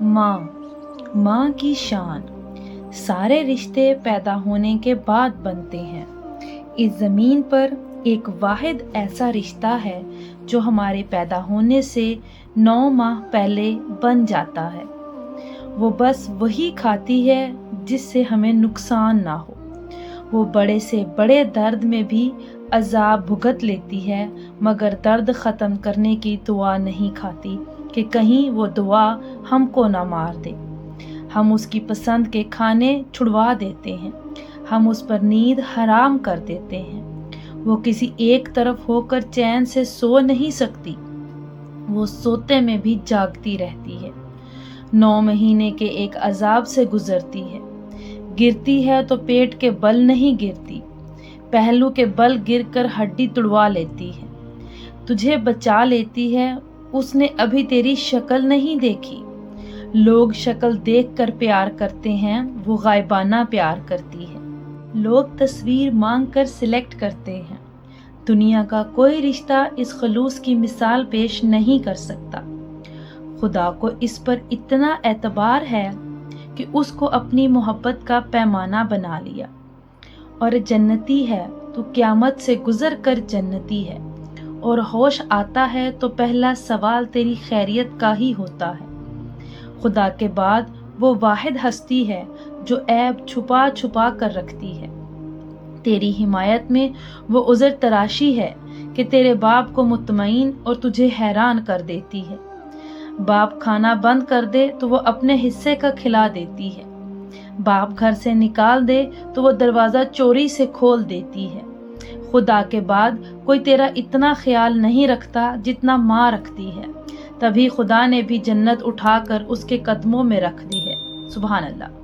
माँ की शान। सारे रिश्ते पैदा होने के बाद बनते हैं। इस ज़मीन पर एक वाहिद ऐसा रिश्ता है जो हमारे पैदा होने से 9 माह पहले बन जाता है। वो बस वही खाती है जिससे हमें नुकसान ना हो। वो बड़े से बड़े दर्द में भी अजाब भुगत लेती है, मगर दर्द ख़त्म करने की दुआ नहीं खाती कि कहीं वो दुआ हमको ना मार दे। हम उसकी पसंद के खाने छुड़वा देते हैं, हम उस पर नींद हराम कर देते हैं। वो किसी एक तरफ होकर चैन से सो नहीं सकती, वो सोते में भी जागती रहती है। 9 महीने के एक अजाब से गुजरती है। गिरती है तो पेट के बल नहीं गिरती, पहलू के बल गिरकर हड्डी तुड़वा लेती है। तुझे बचा लेती है, उसने अभी तेरी शक्ल नहीं देखी। लोग शक्ल देखकर प्यार करते हैं, वो गायबाना प्यार करती है। लोग तस्वीर मांग कर सिलेक्ट करते हैं। दुनिया का कोई रिश्ता इस खलूस की मिसाल पेश नहीं कर सकता। खुदा को इस पर इतना एतबार है कि उसको अपनी मोहब्बत का पैमाना बना लिया। और जन्नती है तो क़यामत से गुजर कर जन्नती है, और होश आता है तो पहला सवाल तेरी खैरियत का ही होता है। खुदा के बाद वो वाहिद हस्ती है जो ऐब छुपा छुपा कर रखती है। तेरी हिमायत में वो उज़र तराशी है कि तेरे बाप को मुतमईन और तुझे हैरान कर देती है। बाप खाना बंद कर दे तो वो अपने हिस्से का खिला देती है। बाप घर से निकाल दे तो वो दरवाज़ा चोरी से खोल देती है। खुदा के बाद कोई तेरा इतना ख्याल नहीं रखता जितना माँ रखती है। तभी खुदा ने भी जन्नत उठाकर उसके कदमों में रख दी है। सुभान अल्लाह।